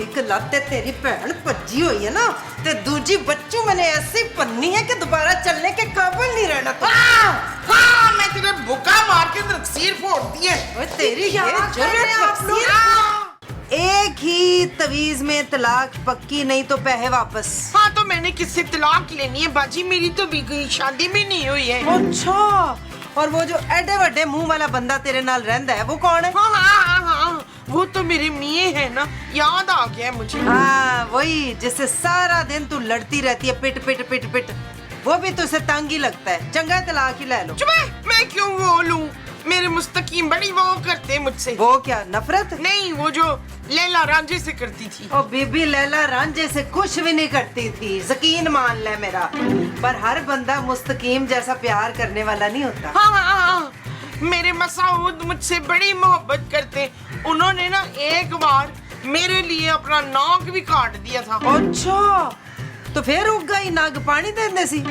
एक लाते तेरी भैन भज्जी हुई है ना, ते दूजी बच्चू मैंने ऐसी पन्नी है कि दोबारा चलने के काबिल नहीं रहना तो। हाँ, मैं तेरे बुका मार के तकसीर फोड़ दी है। ओए तेरी ये जरूरत, एक ही तवीज में तलाक पक्की, नहीं तो पैसे वापस। हाँ तो मैंने किससे तलाक लेनी है बाजी, मेरी तो भी कोई शादी भी नहीं हुई है। अच्छा, और वो जो एडे वड्डे मुंह वाला बंदा तेरे नाल रहंदा है वो कौन है? हाँ, वो तो मेरे मिये है ना, याद आ गया मुझे। हाँ वही, जिससे सारा दिन तू लड़ती रहती है, पिट पिट पिट पिट, वो भी तुझसे तंग ही लगता है। चंगा तलाक ही ले लो। चुप है, मैं क्यों वो लूं? मेरे मुस्तकीम बड़ी वो करते मुझसे। वो क्या नफरत? नहीं, वो जो लैला रांझे से करती थी। ओ बीबी लैला रांझे से कुछ भी नहीं करती थी, यकीन मान ले मेरा। पर हर बंदा मुस्तकीम जैसा प्यार करने वाला नहीं होता। हाँ, मेरे मसाऊद मुझसे बड़ी मोहब्बत करते। उन्होंने ना एक बार मेरे लिए अपना नाक भी काट दिया था। अच्छा, तो फिर उगा ही नाग पानी देने सी।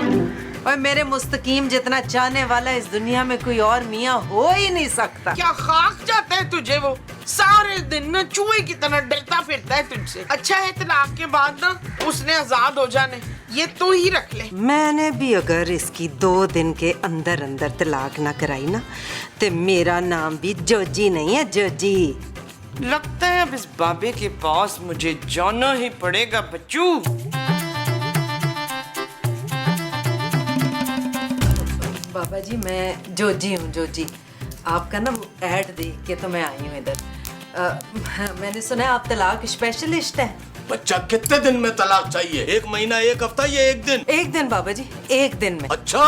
और मेरे मुस्तकीम जितना चाहने वाला इस दुनिया में कोई और मियाँ हो ही नहीं सकता। क्या खाक जाता है तुझे? वो सारे दिन ना चूहे की तरह डरता फिरता है तुझसे। अच्छा है तलाक के बाद ना उसने आजाद हो जाने, ये तू ही रख ले। मैंने भी अगर इसकी 2 दिन के अंदर अंदर तलाक ना कराई ना, तो मेरा नाम भी जोजी नहीं है, जोजी। लगता है अब इस बाबे के पास मुझे जाना ही पड़ेगा बच्चू। बाबा जी मैं जोजी हूँ, जोजी। आपका ना वो ऐड देख के तो मैं आई हूँ इधर। मैंने सुना है आप तलाक स्पेशलिस्ट हैं। बच्चा कितने दिन में तलाक चाहिए? 1 महीना, 1 हफ्ता या 1 दिन? 1 दिन बाबा जी, 1 दिन में। अच्छा,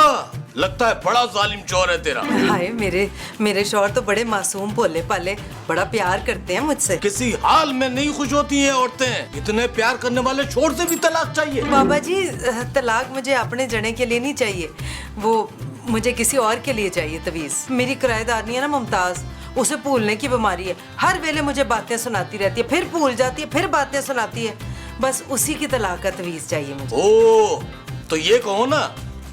लगता है बड़ा जालिम चोर है तेरा। हाय, मेरे शौहर तो बड़े मासूम भोले पाले, बड़ा प्यार करते हैं मुझसे। किसी हाल में नहीं खुश होती हैं औरतें। इतने प्यार करने वाले छोर से भी तलाक चाहिए? बाबा जी तलाक मुझे अपने जने के लिए नहीं चाहिए, वो मुझे किसी और के लिए चाहिए तवीज। मेरी किराएदारनी है ना मुमताज, उसे भूलने की बीमारी है। हर वेले मुझे बातें सुनाती रहती है, फिर भूल जाती है, फिर बातें सुनाती है। बस उसी की तलाक का तवीज चाहिए मुझे। ओ, तो ये कहो ना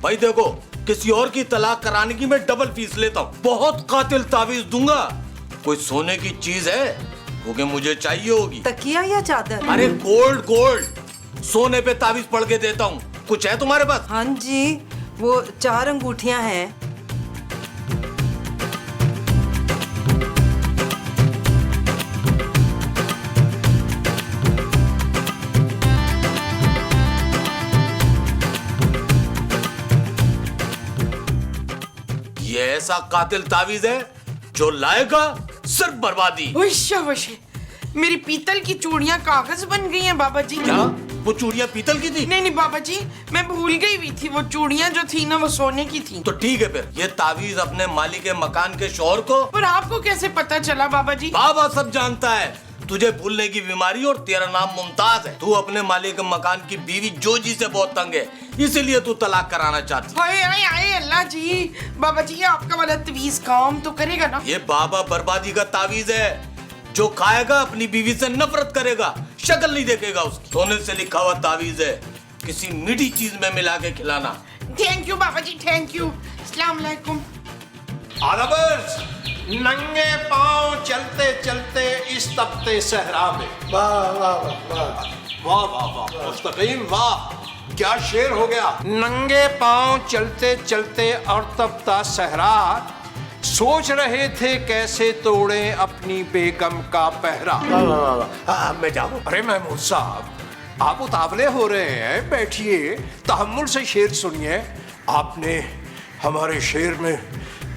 भाई, देखो किसी और की तलाक कराने की मैं डबल फीस लेता हूँ। बहुत कातिल तावीज दूंगा। कोई सोने की चीज है क्योंकि मुझे चाहिए होगी। तकिया या चादर? अरे गोल्ड सोने पे तावीज पढ़ के देता हूँ। कुछ है तुम्हारे पास? हाँ जी, वो 4 अंगूठियां हैं। ये ऐसा कातिल तावीज है जो लाएगा सिर्फ बर्बादी। मेरी पीतल की चूड़ियां कागज बन गई हैं बाबा जी। क्या वो चूड़ियां पीतल की थी? नहीं बाबा जी, मैं भूल गई हुई थी। वो चूड़ियां जो थी ना वो सोने की थी। तो ठीक है, फिर ये तावीज अपने मालिक के मकान के शौहर को। पर आपको कैसे पता चला बाबा जी? बाबा सब जानता है। तुझे भूलने की बीमारी और तेरा नाम मुमताज है। तू अपने मालिक के मकान की बीवी जोजी से बहुत तंग है, इसीलिए तू तलाक कराना चाहती। हाय अल्लाह जी, बाबा जी ये आपका वाला तवीज काम तो करेगा ना? ये बाबा बर्बादी का तावीज है। जो खाएगा अपनी बीवी से नफरत करेगा, शक्ल नहीं देखेगा उसकी। सोने से लिखा हुआ तावीज है, किसी मीठी चीज में मिला के खिलाना। Thank you Baba ji, thank you. अस्सलाम वालेकुम। आदबर्स, नंगे पांव चलते चलते इस तपते सहरा में। वाह वाह वाह वाह वाह वाह मुस्तकीम, वाह क्या शेर हो गया। नंगे पांव चलते चलते और तपता सहरा, सोच रहे थे कैसे तोड़े अपनी बेगम का पहरा। मैं जाऊं? अरे महमूद साहब, आप उतावले हो रहे हैं, बैठिए, तहम्मुल से शेर सुनिए। आपने हमारे शेर में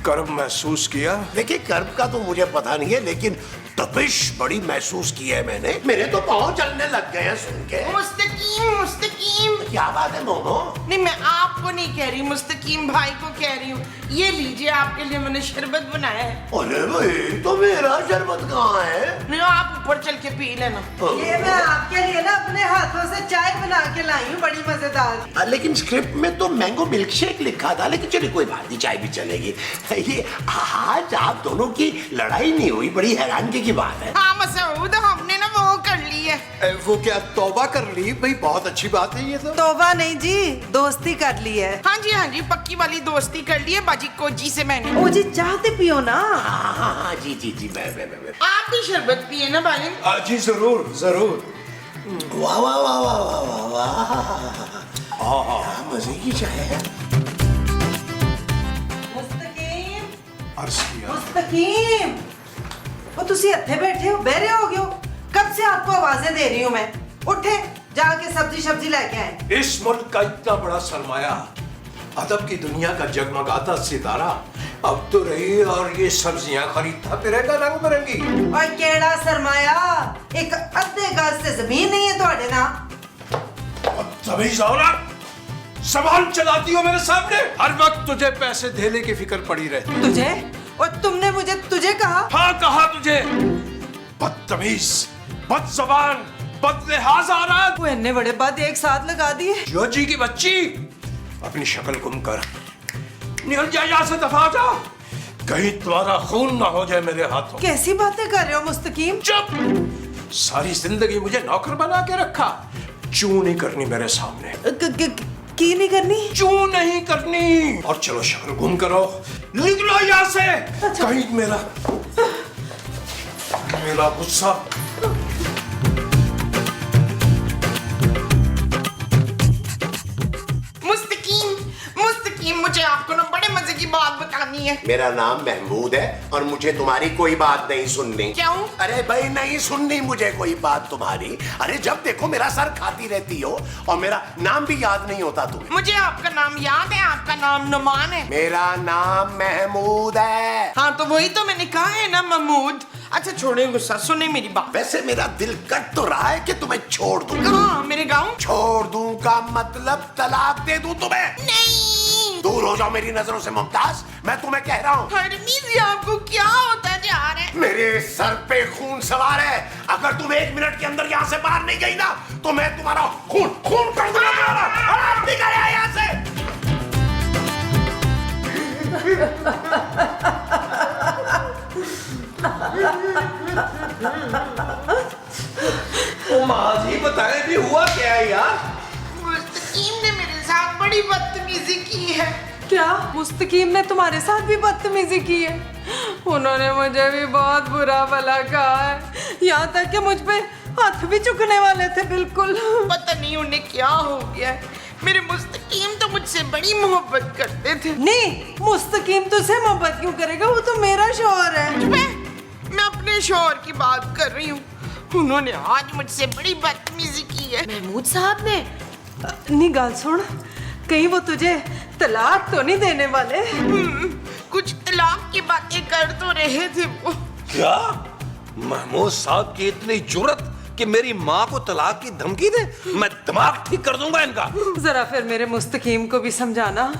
कर्ब महसूस किया? देखिए, कर्ब का तो मुझे पता नहीं है, लेकिन तपिश बड़ी महसूस की है मैंने। मेरे तो पाँव चलने लग गए हैं सुन के। मुस्तकीम क्या बात है मोमो? नहीं, मैं आपको नहीं कह रही, मुस्तकीम भाई को कह रही हूँ। ये लीजिए, आपके लिए मैंने शरबत बनाया है। अरे भाई, तो मेरा शरबत कहाँ है? नहीं, आप ऊपर चल के पी लेना। ये मैं आपके लिए ना अपने हाथों से चाय बना के लाई हूँ, बड़ी मजेदार। लेकिन स्क्रिप्ट में तो मैंगो मिल्क शेक लिखा था। लेकिन चलिए कोई बात नहीं, चाय भी चलेगी। ये आज आप दोनों की लड़ाई नहीं हुई, बड़ी हैरानगी की बात है। हाँ मसूद, हमने ना वो कर ली है। वो क्या तौबा कर ली? भाई बहुत अच्छी बात है ये तो। तौबा नहीं जी, दोस्ती कर ली है। हाँ जी, पक्की वाली दोस्ती कर ली है बाजी कोजी से मैंने। ओ जी, चाहते पियो ना? हाँ जी, मैं आप भी शरबत पिए ना भाई? जी जरूर जरूर। वाह वाह वाह वाह वाह वाह वाह, मजे की चाय है। मुस्तकीम, अर्सिया, मुस्तकीम, वो तुसी हत्थे बैठे हो, बहरे हो गए हो? कब से आपको आवाजें दे रही हूँ मैं। उठे, जाके सब्जी लेके आए। इस मुल्क का इतना बड़ा सरमाया, अदब की दुनिया का जगमगाता सितारा अब तो रही और ये सब्जियां खरीदता फिरेगा रंग बिरंगी। और केड़ा सरमाया, एक अद्धे गज से जमीन नहीं है ਤੁਹਾਡੇ नाम। तभी औरत सवाल चलाती हो मेरे सामने, हर वक्त तुझे पैसे देने की फिक्र पड़ी रहती। तुझे? और तुमने मुझे तुझे कहा? हाँ कहा तुझे, बदतमीज, बदजबान, बदलिहाज औरत। वो इतने बड़े बात एक साथ लगा दिए। जोजी की बच्ची, अपनी शक्ल गुम कर, निकल जा यहाँ से, दफा जा, कहीं तुम्हारा खून ना हो जाए मेरे हाथों। कैसी बातें कर रहे हो मुस्तकीम? चुप, सारी जिंदगी मुझे नौकर बना के रखा, चू नहीं करनी मेरे सामने, की नहीं करनी? चू नहीं करनी। और चलो शक्ल गुम करो, निकलो यहाँ से। कहीं मेरा गुस्सा। मुस्तकीम, मुझे आपको ना बड़े मजे की बात बतानी है। मेरा नाम महमूद है और मुझे तुम्हारी कोई बात नहीं सुननी। क्यों? अरे भाई नहीं सुननी मुझे कोई बात तुम्हारी। अरे जब देखो मेरा सर खाती रहती हो और मेरा नाम भी याद नहीं होता तुम्हें। मुझे आपका नाम याद है, आपका नाम नुमान है। मेरा नाम महमूद है। हाँ तो वही तो मैंने कहा है ना महमूद। अच्छा छोड़े गुस्सा, सुने मेरी बात। वैसे मेरा दिल कट तो रहा है कि तुम्हें छोड़ दूं। कहाँ? मेरे गाँव? छोड़ दूं का मतलब तलाक दे दूं तुम्हें। नहीं, दूर हो जाओ मेरी नजरों से मुमताज, मैं तुम्हें कह रहा हूँ। हरमीज़, आपको क्या होता जा रहा है? मेरे सर पे खून सवार है, अगर तुम 1 मिनट के अंदर यहाँ से बाहर नहीं गई ना तो मैं तुम्हारा खून कर दूंगा। निकल यहाँ से। माँ जी बताए भी हुआ क्या है यार? मुस्तकीम ने मेरे साथ बड़ी बदतमीजी की है। क्या मुस्तकीम ने तुम्हारे साथ भी बदतमीजी की है? उन्होंने मुझे भी बहुत बुरा भला कहा है, यहाँ तक कि मुझ पे हाथ भी चुकने वाले थे। बिल्कुल पता नहीं उन्हें क्या हो गया है। मेरे मुस्तकीम तो मुझसे बड़ी मोहब्बत करते थे। नहीं, मुस्तकीम तुझसे मोहब्बत क्यों करेगा? वो तो मेरा शौहर है। मैं अपने शौहर की बात कर रही हूँ। उन्होंने आज मुझसे बड़ी बदतमीजी की है। महमूद साहब ने? नहीं, गाल सुन, कहीं वो तुझे तलाक तो नहीं देने वाले? कुछ तलाक की बातें कर तो रहे थे वो। क्या महमूद साहब की इतनी जुर्रत कि मेरी माँ को तलाक की धमकी दे? मैं दिमाग ठीक कर दूंगा इनका। जरा फिर मेरे मुस्तकीम को भी समझाना।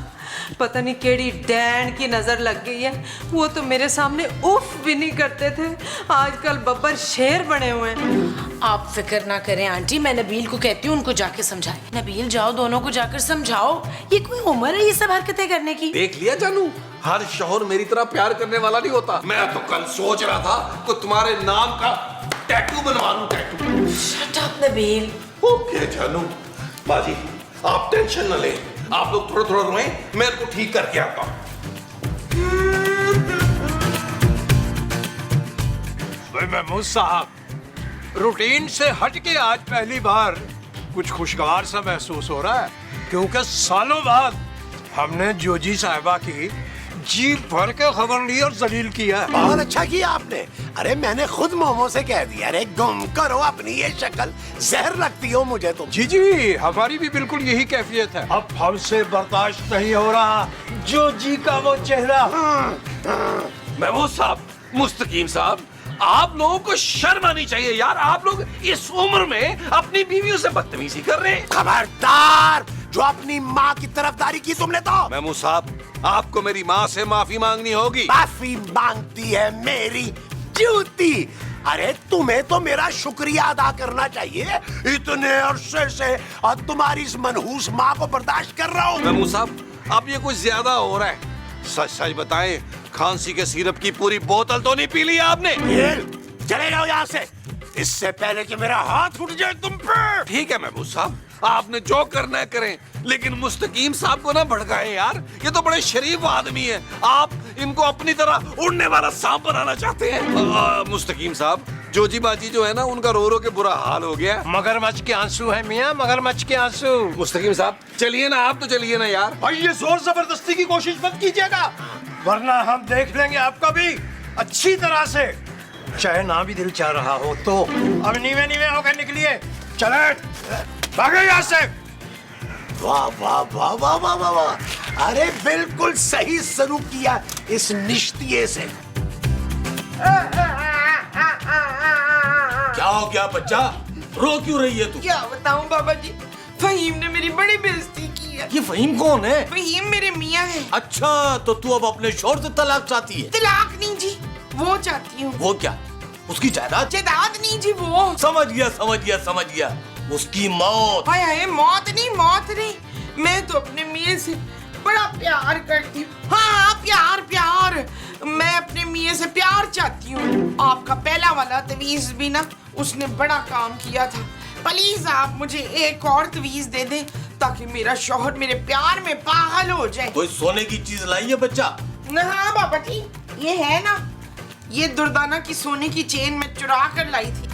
पता नहीं केड़ी डैन की नजर लग गई है, वो तो मेरे सामने उफ भी नहीं करते थे, आजकल बब्बर शेर बने हुए हैं। आप फिक्र ना करें आंटी, मैं नबील को कहती हूँ उनको जाके समझाए। नबील जाओ, दोनों को जाकर समझाओ। ये कोई उम्र है ये सब हरकतें करने की? देख लिया जानू, हर शौहर मेरी तरह प्यार करने वाला नहीं होता। मैं तो कल सोच रहा था कि तुम्हारे नाम का टैटू बनवा लूं, tattoo. Shut up Nabeel. Okay जानू, बाजी आप टेंशन न लें, आप लोग थोड़ा थोड़ा रोएं, मैं इनको ठीक करके आता हूं। महमूद साहब, रूटीन से हट के आज पहली बार कुछ खुशगवार सा महसूस हो रहा है, क्योंकि सालों बाद हमने जोजी साहिबा की जी भर के खबर ली और जलील किया। बहुत अच्छा किया आपने। अरे मैंने खुद मोमो से कह दिया, अरे गुम करो अपनी ये शक्ल, जहर लगती हो मुझे तुम। जी जी, हमारी भी बिल्कुल यही कैफियत है। अब हमसे बर्दाश्त नहीं हो रहा जो जी का वो चेहरा। महमूद साहब, मुस्तकीम साहब, आप लोगों को शर्म आनी चाहिए यार। आप लोग इस उम्र में अपनी बीवियों से बदतमीजी कर रहे हैं। खबरदार, जो अपनी माँ की तरफदारी की तुमने तो। महमूद साहब, आपको मेरी माँ से माफी मांगनी होगी। माफी मांगती है मेरी जूती? अरे तुम्हें तो मेरा शुक्रिया अदा करना चाहिए, इतने अरसे से और तुम्हारी इस मनहूस माँ को बर्दाश्त कर रहा हूँ। महमूद साहब, अब ये कुछ ज्यादा हो रहा है। सच सच बताएं, खांसी के सिरप की पूरी बोतल तो नहीं पी ली आपने? चले जाओ यहाँ से, इससे पहले कि मेरा हाथ उठ जाए तुम पे। ठीक है महमूद साहब, आपने जो करना है करें, लेकिन मुस्तकीम साहब को ना भड़काएं यार। ये तो बड़े शरीफ आदमी हैं, आप इनको अपनी तरह उड़ने वाला सांप बनाना चाहते हैं। मुस्तकीम साहब, जोजी बाजी जो है ना उनका रो रो के बुरा हाल हो गया। मगरमच्छ के आंसू है मियाँ, मगरमच्छ के आंसू। मुस्तकीम साहब चलिए ना, आप तो चलिए ना यार। भाई ये जोर जबरदस्ती की कोशिश मत कीजिएगा, वरना हम देख लेंगे आपका भी अच्छी तरह से, चाहे ना भी दिल चाह रहा हो तो। अब नीवे नीवे होकर निकलिए, चले भागे यहाँ से। वाह वाह वाह वाह वाह वाह वाह, अरे बिल्कुल सही शुरू किया इस निश्चिये से। क्या हो गया बच्चा, रो क्यों रही है तू? क्या बताऊं बाबा जी, फहीम ने मेरी बड़ी बेइज्जती की है। ये फहीम कौन है? फहीम मेरे मियाँ है। अच्छा, तो तू अब अपने शौहर से तलाक चाहती है? तलाक नहीं जी, वो चाहती हूँ। वो क्या, उसकी जायदाद? जायदाद नहीं जी, वो समझ गया समझ गया समझ गया, उसकी मौत। हाय हाय, मौत नहीं, मैं तो अपने मियाँ से बड़ा प्यार करती हूँ। हाँ प्यार प्यार, मैं अपने मियाँ से प्यार चाहती हूँ। आपका पहला वाला तवीज भी ना उसने बड़ा काम किया था। प्लीज आप मुझे एक और तवीज दे दें ताकि मेरा शौहर मेरे प्यार में पागल हो जाए। कोई सोने की चीज लाई है बच्चा? हाँ बाबा जी, ये है ना, ये दुर्दाना की सोने की चेन में चुरा कर लाई थी।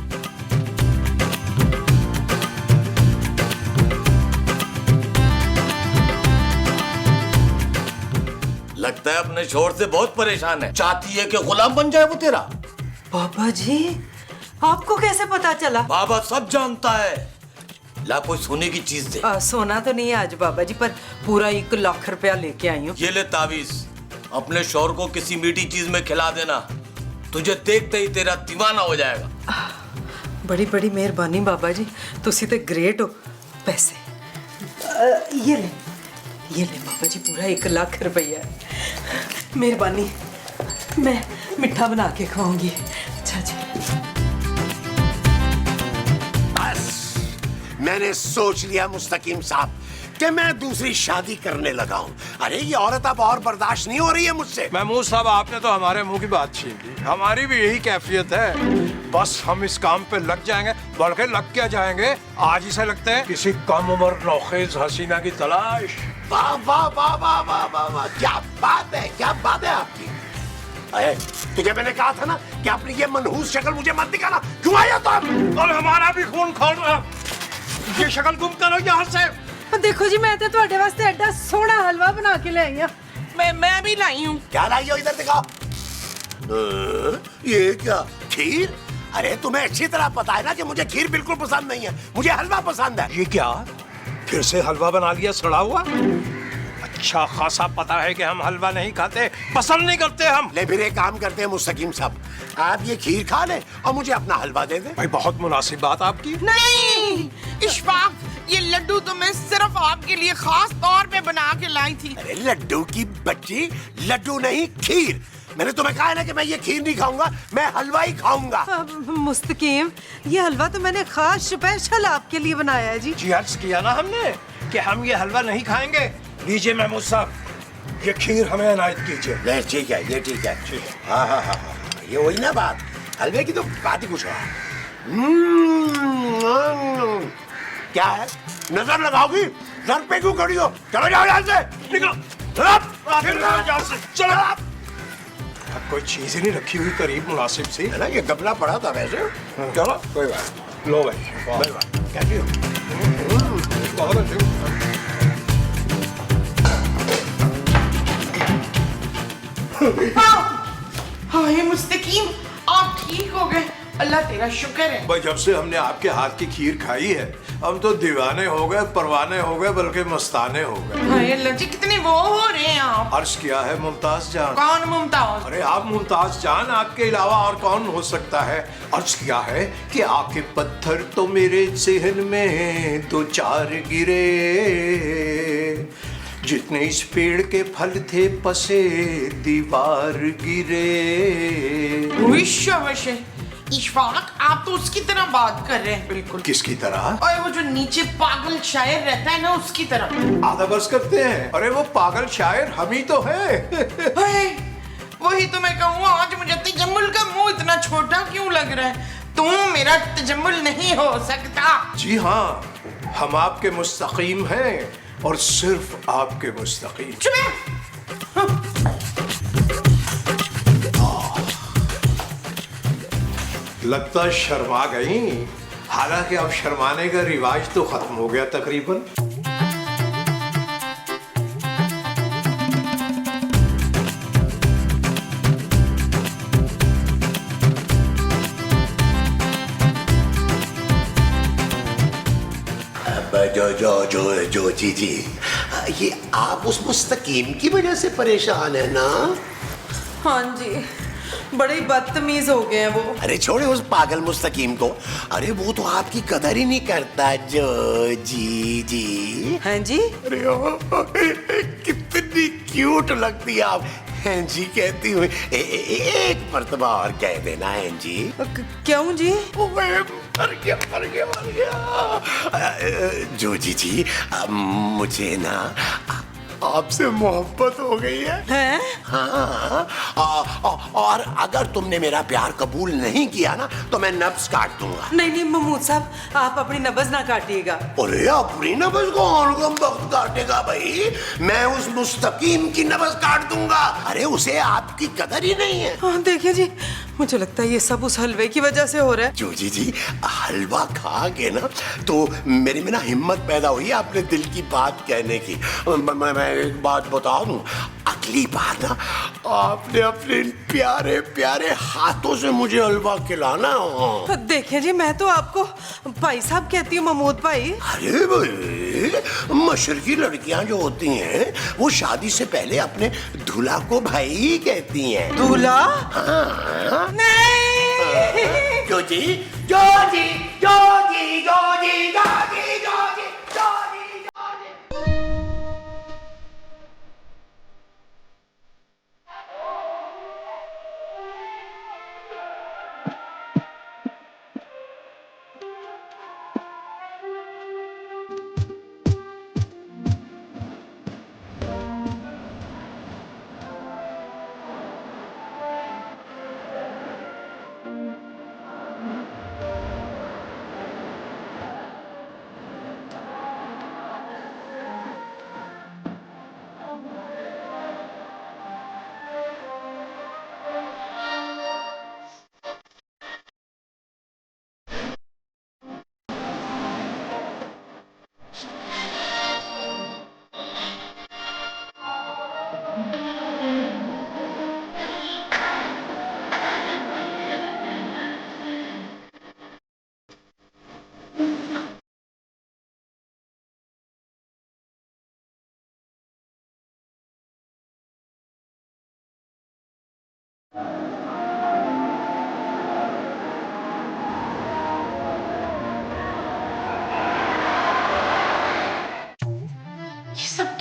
लगता है अपने शौहर से बहुत परेशान है, चाहती है कि गुलाम बन जाए वो तेरा। बाबा जी, आपको कैसे पता चला? बाबा सब जानता है। ला कोई सोने की चीज दे। सोना तो नहीं है आज बाबा जी, पर पूरा 1 लाख रुपया लेके आई हूँ। ये ले तावीज, अपने शौहर को किसी मीठी चीज में खिला देना, तुझे देखते ही तेरा दीवाना हो जाएगा। बड़ी बड़ी मेहरबानी बाबा जी, तुसी तो ग्रेट हो। पैसे ये ले बाबा जी, पूरा 1 लाख रुपया। मेहरबानी, मैं मिठा बना के खाऊंगी। अच्छा जी। बस मैंने सोच लिया मुस्तकीम साहब कि मैं दूसरी शादी करने लगा हूँ। अरे ये औरत अब और बर्दाश्त नहीं हो रही है मुझसे। महमूद साहब, आपने तो हमारे मुंह की बात छीन ली। हमारी भी यही कैफियत है, बस हम इस काम पे लग जाएंगे, बल्कि लग क्या जाएंगे, आज ही से लगते हैं किसी कम उम्र नौखेज हसीना की तलाश। वाह वाह वाह वाह वाह वाह वाह, क्या बात है, क्या बात है आपकी। अरे तुझे मैंने कहा था ना कि अपनी ये मनहूस शक्ल मुझे मत दिखाना। क्यों आया तुम? और हमारा भी खून खोल रहा, ये शक्ल गुम करो यहाँ से। देखो जी, मैं तो ਤੁਹਾਡੇ ਵਾਸਤੇ ਐਡਾ ਸੋਹਣਾ ਹਲਵਾ ਬਣਾ ਕੇ ਲੈ ਆਈ ਹਾਂ। मैं भी लाई हूँ। क्या लाई हो, इधर दिखाओ। ये क्या, खीर? अरे तुम्हें अच्छी तरह पता है ना कि मुझे खीर बिल्कुल पसंद नहीं है, मुझे हलवा पसंद है। ये क्या, फिर से हलवा बना लिया सड़ा हुआ? अच्छा खासा पता है कि हम हलवा नहीं खाते, पसंद नहीं करते हम। ले फिर एक काम करते हैं मुस्तकीम साहब, आप ये खीर खा ले और मुझे अपना हलवा दे दे। भाई बहुत मुनासिब बात आपकी। नहीं इशफाक, ये लड्डू तो मैं सिर्फ आपके लिए खास तौर पे बना के लाई थी। अरे लड्डू की बच्ची, लड्डू नहीं खीर। मैंने तुम्हें कहा है ना कि मैं ये खीर नहीं खाऊंगा, मैं हलवा ही खाऊंगा। मुस्तकीम, ये हलवा तो मैंने खास स्पेशल आपके लिए बनाया है जी। जी अर्ज किया ना हमने कि हम ये हलवा नहीं खाएंगे। लीजिए महमूद साहब, ये खीर हमें इनायत कीजिए। नहीं ठीक है, ये ठीक है। हाँ हाँ हाँ हाँ, ये वही ना बात, हलवे की तो बात ही कुछ और। क्या है, नजर लगाओगी? सर पे क्यों खड़ी हो? चलो जाओ यहाँ से, निकलो। चलो, कोई चीज ही नहीं रखी हुई करीब मुनासिब सी है ना, ये गपला पड़ा था वैसे। चलो कोई बात, लो भाई, कैसी हो? बहुत अच्छी। हाय मुस्तकीम, आप ठीक हो गए, अल्लाह तेरा शुक्र है। भाई जब से हमने आपके हाथ की खीर खाई है, हम तो दीवाने हो गए, परवाने हो गए, बल्कि मस्ताने हो गए। हाय अल्लाह जी, कितने वो हो रहे हैं आप। अर्ज किया है मुमताज जान। कौन मुमताज? अरे आप मुमताज जान, आपके अलावा और कौन हो सकता है। अर्ज किया है कि आके पत्थर तो मेरे ज़हन में 2-4 गिरे, जितने इस पेड़ के फल थे पसे दीवार गिरे। इशफाक, आप तो उसकी तरह बात कर रहे हैं बिल्कुल। किसकी तरह? और वो जो नीचे पागल शायर रहता है ना, उसकी तरह। आधा बस करते हैं। अरे वो पागल शायर हम ही तो है। वही तो मैं कहूँ, आज मुझे तजम्मुल का मुंह इतना छोटा क्यों लग रहा है? तुम मेरा तजम्मुल नहीं हो सकता। जी हाँ, हम आपके मुस्तकीम हैं और सिर्फ आपके मुस्तकीम। लगता है शर्मा गई। हालांकि अब शर्माने का रिवाज तो खत्म हो गया तकरीबन। जो जी, ये आप उस मुस्तकीम की वजह से परेशान है ना? हाँ जी, बड़े ही बदतमीज हो गए हैं वो। अरे छोड़े उस पागल मुस्तकीम को। अरे वो तो आपकी कदर ही नहीं करता जो जी। हैं जी? अरे कितनी क्यूट लगती है आप हैं जी कहती हुई। एक मर्तबा और कह देना हैं जी। क्यों जी? मर गया। जो जी मुझे ना आपसे मोहब्बत हो गई है। हैं? हाँ, और अगर तुमने मेरा प्यार कबूल नहीं किया ना तो मैं नब्ज काट दूंगा। नहीं महमूद साहब, आप अपनी नब्ज ना काटिएगा। अरे अपनी नब्ज कौन वक्त काटेगा भाई? मैं उस मुस्तकीम की नब्ज काट दूंगा। अरे उसे आपकी कदर ही नहीं है। हाँ देखिए जी, मुझे लगता है ये सब उस हलवे की वजह से हो रहा है। जो जी हलवा खा के ना तो मेरे में ना हिम्मत पैदा हुई अपने दिल की बात कहने की। मैं एक बात बता दूं, अगली बार ना आपने अपने प्यारे प्यारे हाथों से मुझे हलवा खिलाना। देखिए जी, मैं तो आपको भाई साहब कहती हूँ, महमूद भाई। अरे भाई, मशरकी लड़कियां जो होती हैं वो शादी से पहले अपने दूल्हा को भाई ही कहती हैं। दूल्हा? हाँ। नहीं। जो जी जो जी जो जी जो जी जो जी जो जी जो जी जो जी।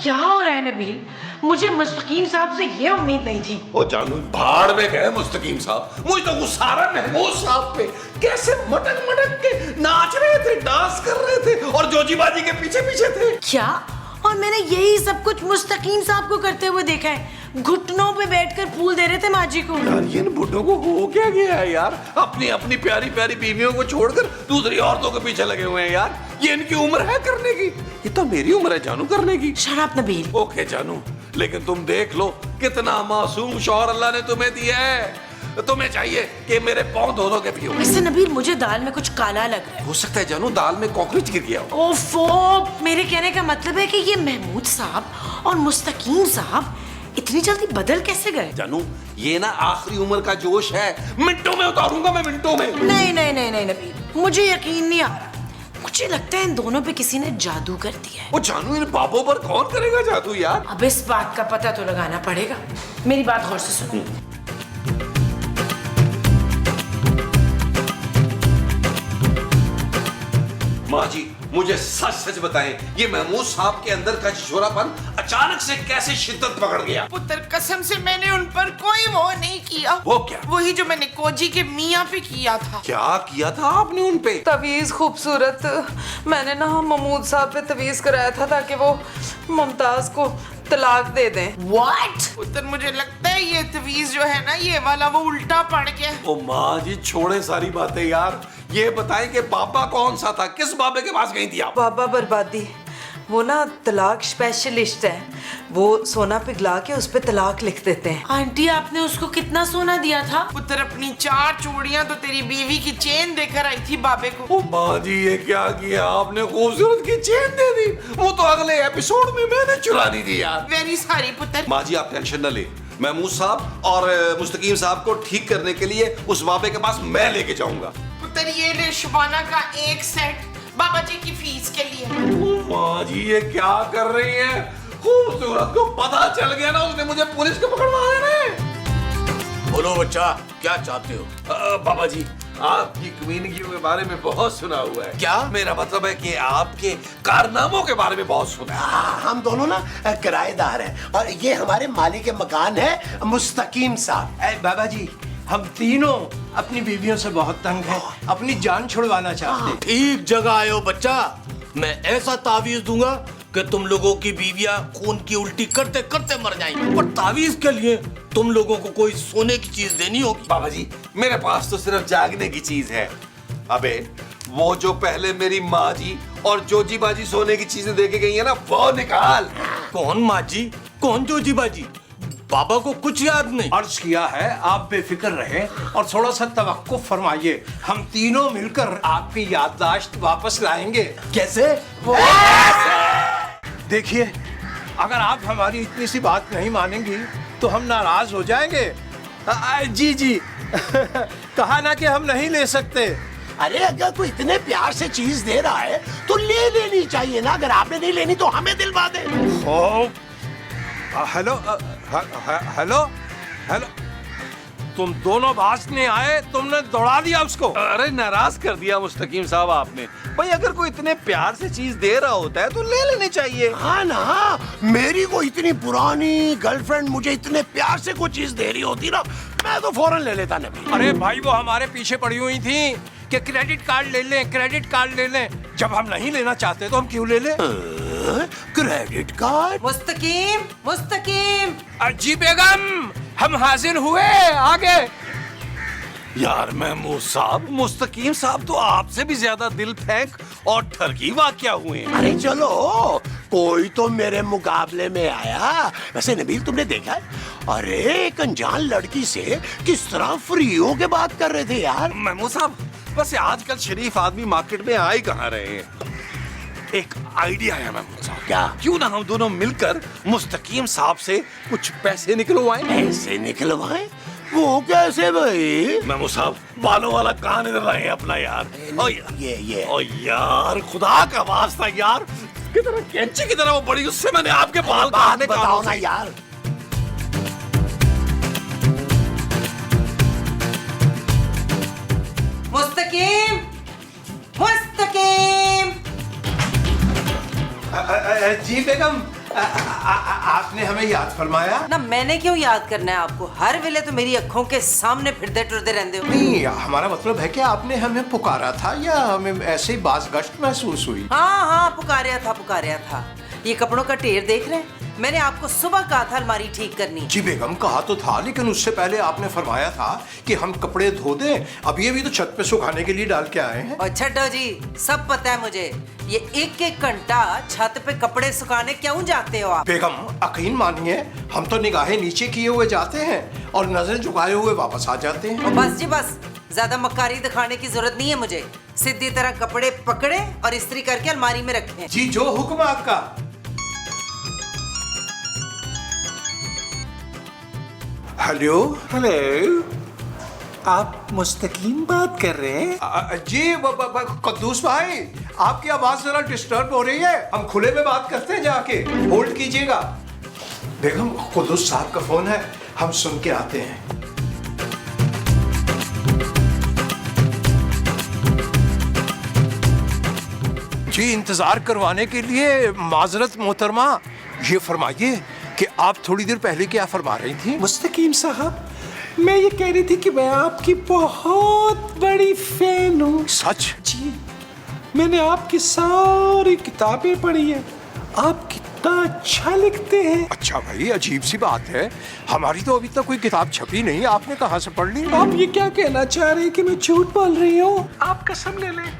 क्या हो रहा है नबील? मुझे मुस्तकीम साहब से ये उम्मीद नहीं थी। ओ जानू भाड़ में गए मुस्तकीम साहब। मुझे तो गुस्सा आ रहा है महमूद साहब पे। कैसे मटक मटक के नाच रहे थे, डांस कर रहे थे और जोजी बाजी के पीछे पीछे थे। क्या? और मैंने यही सब कुछ मुस्तकीम साहब को करते हुए देखा है। घुटनों पे बैठकर फूल दे रहे थे माजी को। यार ये इन बुड्ढों को हो क्या गया है यार? अपनी अपनी प्यारी प्यारी बीवियों को छोड़कर दूसरी औरतों के पीछे लगे हुए हैं यार। ये इनकी उम्र है करने की? ये तो मेरी उम्र है जानू करने की। Shut up Nabeel. ओके जानू, लेकिन तुम देख लो कितना मासूम शौहर अल्लाह ने तुम्हें दिया है। तुम्हें चाहिए कि मेरे पांव दोनों के पियो। वैसे नबील, मुझे दाल में कुछ काला लग रहा है। हो सकता है जानू दाल में कॉकरोच गिर गया हो। ओफो, मेरे कहने का मतलब है कि ये महमूद साहब और मुस्तकीम साहब इतनी जल्दी बदल कैसे गए? जानू ये ना आखिरी उम्र का जोश है। मिनटों में उतारूंगा मैं, मिनटों में। नहीं नहीं नहीं नहीं नबील, मुझे यकीन नहीं आ रहा। मुझे लगता है इन दोनों पे किसी ने जादू कर दिया है। वो जानू इन बाबों पर कौन करेगा जादू यार? अब इस बात का पता तो लगाना पड़ेगा। मेरी बात गौर से सुनो। माँ जी मुझे सच सच बताएं, ये महमूद साहब के अंदर का छिछोरापन अचानक से कैसे शिद्दत पकड़ गया? पुत्र कसम से मैंने उन पर कोई वो नहीं किया। वो क्या? वही जो मैंने कोजी के मियाँ पे किया था। क्या किया था आपने उन पे? तवीज खूबसूरत, मैंने ना महमूद साहब पे तवीज कराया था ताकि वो मुमताज को तलाक दे दें। What? पुत्र मुझे लगता है ये तवीज जो है ना, ये वाला वो उल्टा पड़ गया। ओ माँ जी छोड़े सारी बातें यार। ये बताएं कि बाबा कौन सा था? किस बाबे के पास गई थी आप? बाबा बर्बादी, वो ना तलाक स्पेशलिस्ट है, वो सोना पिघला के उस पे तलाक लिख देते हैं। आंटी आपने उसको कितना सोना दिया था? पुत्र अपनी 4 चूड़ियां तो तेरी बीवी की चेन देकर आई थी बाबे को। ओ माँ जी, ये क्या किया आपने? खूबसूरत की चेन दे दी। वो तो अगले एपिसोड में मैंने चुरा दी थी यार। वेरी सॉरी पुत्र। माँ जी आप टेंशन न ले, महमूद साहब और मुस्तकीम साहब को ठीक करने के लिए उस बाबे के पास मैं लेके जाऊंगा। पुत्र ये ले शबाना का एक सेट बाबा जी की फीस के लिए। माँ जी ये क्या कर रही है? खूबसूरत को पता चल गया ना, उसने मुझे पुलिस को पकड़वा देना है। बोलो बच्चा, क्या चाहते हो? बाबा जी, आपकी कमीनगी के बारे में बहुत सुना हुआ है। क्या? मेरा मतलब है कि आपके कारनामों के बारे में बहुत सुना है। हम दोनों ना किराएदार हैं और ये हमारे मालिक के मकान है मुस्तकीम साहब। बाबा जी, हम तीनों अपनी बीवियों से बहुत तंग हैं, अपनी जान छुड़वाना चाहते हैं। ठीक जगह आए हो बच्चा। मैं ऐसा तावीज दूंगा कि तुम लोगों की बीवियां खून की उल्टी करते करते मर जाएंगी। पर तावीज के लिए तुम लोगों को कोई सोने की चीज देनी होगी। बाबा जी मेरे पास तो सिर्फ जागने की चीज है। अबे वो जो पहले मेरी माँ जी और जोजी बाजी सोने की चीजें दे के गई है ना, वो निकाल। कौन माँ जी, कौन जोजी बाजी? बाबा को कुछ याद नहीं। अर्ज किया है आप बेफिक्र रहे और थोड़ा सा तवक्कुफ फरमाइए, हम तीनों मिलकर आपकी याददाश्त वापस लाएंगे। कैसे? देखिए, अगर आप हमारी इतनी सी बात नहीं मानेंगी तो हम नाराज हो जाएंगे। जी कहा ना कि हम नहीं ले सकते। अरे अगर कोई इतने प्यार से चीज दे रहा है तो ले लेनी चाहिए ना। अगर आपने नहीं लेनी तो हमें दिलवा दे। हेलो हेलो हेलो, तुम दोनों बाज नहीं आए, तुमने दौड़ा दिया उसको। अरे नाराज कर दिया मुस्तकीम साहब आपने। भाई अगर कोई इतने प्यार से चीज दे रहा होता है तो ले लेनी चाहिए। हाँ ना, मेरी को इतनी पुरानी गर्लफ्रेंड मुझे इतने प्यार से कोई चीज दे रही होती ना, मैं तो फौरन ले लेता नबील। अरे भाई, वो हमारे पीछे पड़ी हुई थी कि क्रेडिट कार्ड ले लें, क्रेडिट कार्ड ले लें। जब हम नहीं लेना चाहते तो हम क्यों ले लें? Credit card? मुस्तकीम, मुस्तकीम। जी बेगम, हम हाजिर हुए। आगे। यार महमूद साहब, मुस्तकीम साहब तो आपसे भी ज्यादा दिल फेंक और ठगी वाकया हुए हैं। अरे चलो, कोई तो मेरे मुकाबले में आया। वैसे नबील तुमने देखा है, अरे एक अनजान लड़की से किस तरह फ्री होके बात कर रहे थे यार। महमूद साहब वैसे आजकल शरीफ आदमी मार्केट में आ ही कहाँ रहे हैं। एक आइडिया है महमूद साहब। क्या? क्यों ना हम दोनों मिलकर मुस्तकीम साहब से कुछ पैसे निकलवाएं? पैसे निकलवाएं? वो कैसे भाई? महमूद साहब बालों वाला कान इधर लाए अपना यार। ये ओ यार, खुदा का वास्ता यार, कितना कैंची की तरह वो बड़ी, उससे मैंने आपके बाल बात काटने बताओ का ना यार। मुस्तकीम, मुस्तकीम। जी बेगम, आपने हमें याद फरमाया? ना मैंने क्यों याद करना है आपको? हर वेले तो मेरी अखों के सामने फिरते टुरते रहते हो। नहीं, हमारा मतलब है कि आपने हमें पुकारा था या हमें ऐसे ही बाज़गश्त महसूस हुई? हाँ, पुकारिया था। ये कपड़ों का ढेर देख रहे हैं? मैंने आपको सुबह कहा था अलमारी ठीक करनी। जी बेगम, कहा तो था, लेकिन उससे पहले आपने फरमाया था कि हम कपड़े धो दें। अब ये भी तो छत पे सुखाने के लिए डाल के आए हैं। और छठो जी, सब पता है मुझे। ये एक एक घंटा छत पे कपड़े सुखाने क्यों जाते हो आप? बेगम यकीन मानिए, हम तो निगाहें नीचे किए हुए जाते हैं और नजर झुकाए हुए वापस आ जाते हैं। और बस जी बस, ज्यादा मक्कारी दिखाने की जरूरत नहीं है मुझे। सीधी तरह कपड़े पकड़े और इस्त्री करके अलमारी में रखें। जी, जो हुक्म आपका। हेलो हेलो, आप मुस्तकीम बात कर रहे हैं? जी कद्दूस भाई, आपकी आवाज जरा डिस्टर्ब हो रही है, हम खुले में बात करते हैं, जाके होल्ड कीजिएगा। बेगम, कद्दूस साहब का फोन है, हम सुन के आते हैं। जी, इंतजार करवाने के लिए माजरत मोहतरमा। ये फरमाइए कि आप थोड़ी देर पहले क्या फरमा रही थी? मुस्तकीम साहब, मैं ये कह रही थी कि मैं आपकी बहुत बड़ी फैन हूँ। सच? जी, मैंने आपकी सारी किताबें पढ़ी हैं। आप कितना अच्छा लिखते हैं। अच्छा भाई, अजीब सी बात है, हमारी तो अभी तक कोई किताब छपी नहीं, आपने कहाँ से पढ़ ली? आप ये क्या कहना चाह रहे हैं कि मैं झूठ बोल रही हूँ? आप कसम ले लें,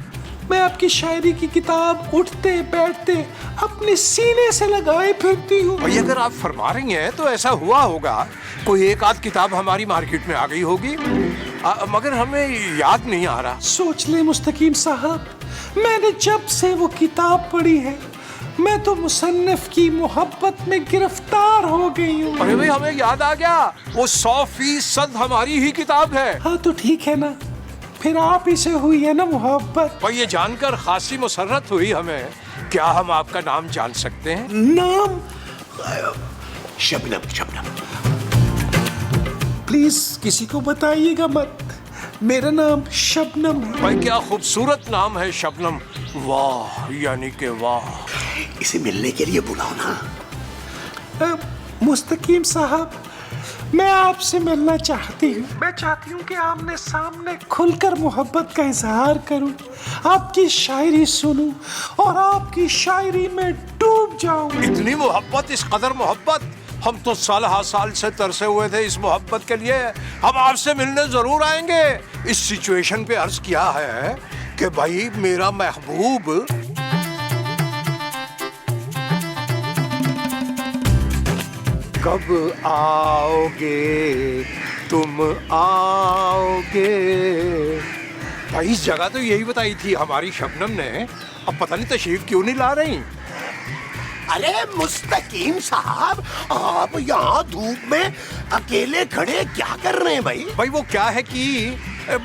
मैं आपकी शायरी की किताब उठते बैठते अपने सीने से लगाए फिरती हूँ। भाई अगर आप फरमा रही हैं तो ऐसा हुआ होगा, कोई एक आध किताब हमारी मार्केट में आ गई होगी, मगर हमें याद नहीं आ रहा। सोच ले मुस्तकीम साहब, मैंने जब से वो किताब पढ़ी है मैं तो मुसन्निफ की मोहब्बत में गिरफ्तार हो गई हूँ। अरे भाई हमें याद आ गया, वो 100% हमारी ही किताब है। हाँ तो ठीक है ना, फिर आप ही से हुई है ना मोहब्बत। भाई ये जानकर खासी मुसर्रत हुई हमें, क्या हम आपका नाम जान सकते हैं? नाम? शबनम। शबनम प्लीज किसी को बताइएगा मत, मेरा नाम शबनम है। भाई क्या खूबसूरत नाम है शबनम, वाह यानी के वाह। इसे मिलने के लिए बुलाओ ना। मुस्तकीम साहब, मैं आपसे मिलना चाहती हूँ। मैं चाहती हूँ कि आमने सामने खुलकर मोहब्बत का इजहार करूँ, आपकी शायरी सुनूं और आपकी शायरी में डूब जाऊं। इतनी मोहब्बत, इस कदर मोहब्बत, हम तो साल साल से तरसे हुए थे इस मोहब्बत के लिए। हम आपसे मिलने जरूर आएंगे। इस सिचुएशन पे अर्ज किया है कि भाई मेरा महबूब कब आओगे, तुम आओगे। भाई इस जगह तो यही बताई थी हमारी शबनम ने, अब पता नहीं तशरीफ क्यों नहीं ला रही। अरे मुस्तकीम साहब, आप यहाँ धूप में अकेले खड़े क्या कर रहे हैं भाई? भाई वो क्या है कि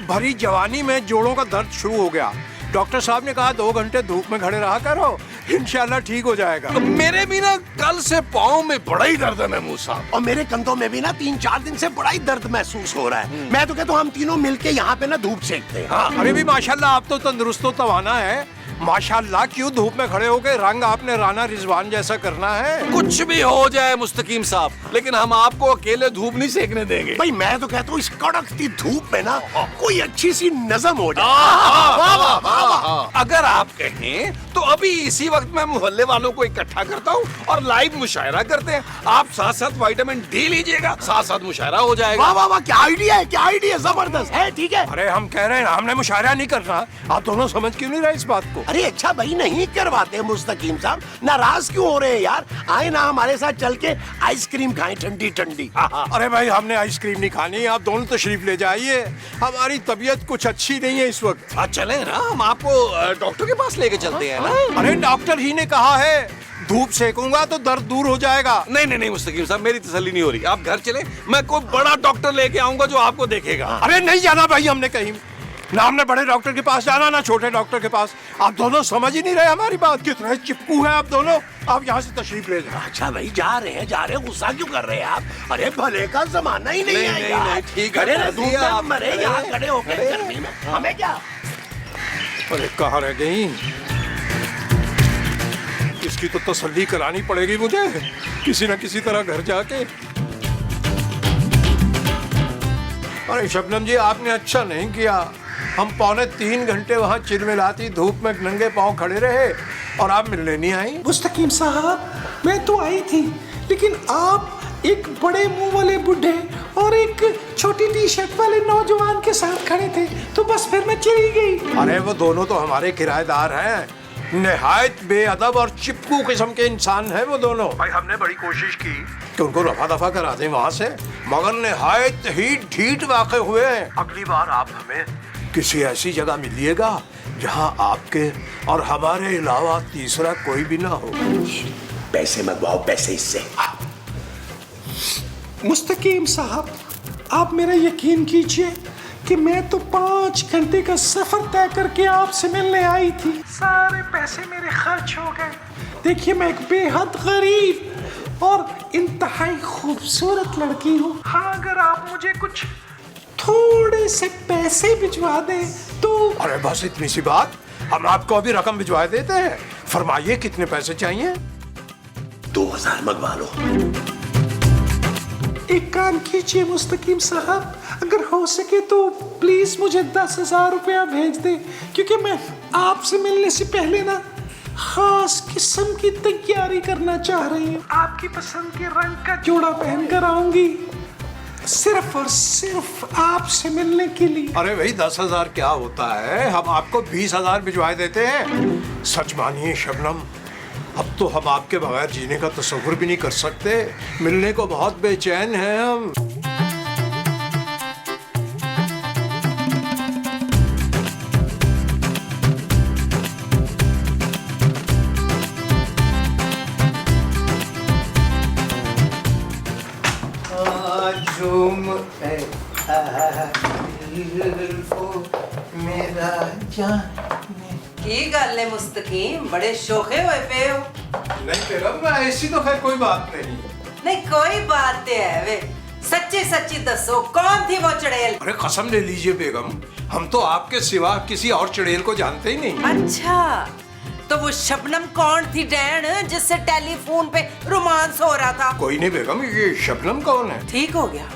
भरी जवानी में जोड़ों का दर्द शुरू हो गया। डॉक्टर साहब ने कहा 2 घंटे धूप में खड़े रहा करो, इंशाल्लाह ठीक हो जाएगा। मेरे भी ना कल से पाँव में बड़ा ही दर्द है महमूद साहब। और मेरे कंधों में भी ना 3-4 दिन से बड़ा ही दर्द महसूस हो रहा है। मैं तो कहता हूँ हम तीनों मिलके यहाँ पे ना धूप सेकते हैं। हाँ अरे भी माशाल्लाह आप तो तंदुरुस्त तवाना है, माशाल्लाह। क्यों धूप में खड़े हो गए, रंग आपने राना रिजवान जैसा करना है। कुछ भी हो जाए मुस्तकीम साहब, लेकिन हम आपको अकेले धूप नहीं सेकने देंगे। भाई मैं तो कहता हूँ इस कड़कती धूप में ना कोई अच्छी सी नज़म हो जाए। अगर आप कहें तो अभी इसी वक्त मैं मोहल्ले वालों को इकट्ठा करता हूँ और लाइव मुशायरा करते हैं। आप साथ साथ विटामिन डी लीजिएगा, साथ साथ मुशायरा हो जाएगा। वाह वाह वाह, क्या आइडिया है, क्या आइडिया, जबरदस्त है। ठीक है। अरे हम कह रहे हैं हमने मुशायरा नहीं करना, आप दोनों समझ क्यों नहीं रहे इस बात को? अरे अच्छा भाई नहीं करवाते मुस्तकीम साहब, नाराज क्यों हो रहे हैं यार? आए ना हमारे साथ चल के आइसक्रीम खाएं ठंडी ठंडी। अरे भाई हमने आइसक्रीम नहीं खानी, आप दोनों तशरीफ ले जाइए, हमारी तबीयत कुछ अच्छी नहीं है इस वक्त। चले ना, हम आपको डॉक्टर के पास लेके चलते हैं ना। अरे डॉक्टर ही ने कहा है धूप सेकूंगा तो दर्द दूर हो जाएगा। नहीं नहीं नहीं मुस्तकीम साहब, मेरी तसल्ली नहीं हो रही। आप घर चले, मैं कोई बड़ा डॉक्टर लेके आऊंगा जो आपको देखेगा। अरे नहीं जाना भाई हमने कहीं, ना हमने बड़े डॉक्टर के पास जाना ना छोटे डॉक्टर के पास। आप दोनों समझ ही नहीं रहे हमारी बात, कितने चिपकू हैं आप दोनों। आप यहाँ से तशरीफ ले जाओ। अच्छा भाई जा रहे हैं, गुस्सा क्यों कर रहे हैं आप? अरे भले का जमाना ही नहीं है यार। नहीं, ठीक है, खड़े ना कर धूप दिया में आप, मरे यहाँ खड़े होकर गर्मी में, हमें क्या? अरे कहाँ रह गई, इसकी तो तसल्ली करानी पड़ेगी मुझे किसी न किसी तरह घर जाके। अरे शबनम जी आपने अच्छा नहीं किया, हम 2.25 घंटे वहाँ चिलमिलाती धूप में नंगे पांव खड़े रहे और आप मिलने नहीं आई। मुस्तकीम साहब मैं तो आई थी, लेकिन आप एक बड़े मुंह वाले बुढ़े और एक छोटी टी शर्ट वाले नौजवान के साथ खड़े थे, तो बस फिर मैं चली गई। अरे वो दोनों तो हमारे किराएदार हैं, निहायत बेअदब और चिपकू किस्म के इंसान हैं वो दोनों। भाई हमने बड़ी कोशिश की कि उनको रफा दफा करा दें वहाँ से, मगर निहायत ही ढीठ वाक़े हुए हैं। अगली बार आप हमें किसी ऐसी जगह मिलिएगा जहाँ आपके और हमारे अलावा तीसरा कोई भी ना हो। पैसे मंगवाओ, पैसे इससे। मुस्तकीम साहब आप मेरा यकीन कीजिए कि मैं तो 5 घंटे का सफर तय करके आपसे मिलने आई थी, सारे पैसे मेरे खर्च हो गए। देखिए मैं एक बेहद गरीब और इंतहाई खूबसूरत लड़की हूँ। हाँ अगर आप मुझे कुछ थोड़े से पैसे भिजवा दें तो। अरे बस इतनी सी बात, हम आपको अभी रकम भिजवा देते हैं। फरमाइए कितने पैसे चाहिए? 2000 मंगवा लो। एक काम कीजिए मुस्तकीम साहब, अगर हो सके तो प्लीज मुझे 10,000 रुपया भेज दें, क्योंकि मैं आपसे मिलने से पहले ना खास किस्म की तैयारी करना चाह रही हूँ। आपकी पसंद के रंग का जोड़ा पहन कर आऊंगी। सिर्फ और सिर्फ आपसे मिलने के लिए। अरे भाई 10,000 क्या होता है, हम आपको 20,000 भिजवा देते हैं। सच मानिए शबनम, अब तो हम आपके बगैर जीने का तस्वुर भी नहीं कर सकते। मिलने को बहुत बेचैन हैं हम। मेरा जान की गल है मुस्तकीम, बड़े शोखे हुए पे हो। नहीं बेगम, ऐसी तो खैर कोई बात नहीं। नहीं कोई बात है वे, सच्ची सच्ची दसो कौन थी वो चुड़ैल? अरे कसम ले लीजिए बेगम, हम तो आपके सिवा किसी और चुड़ैल को जानते ही नहीं। अच्छा, तो वो शबनम कौन थी डैन जिससे टेलीफोन पे रोमांस हो रहा था? कोई नहीं बेगम, ये शबनम कौन है? ठीक हो गया,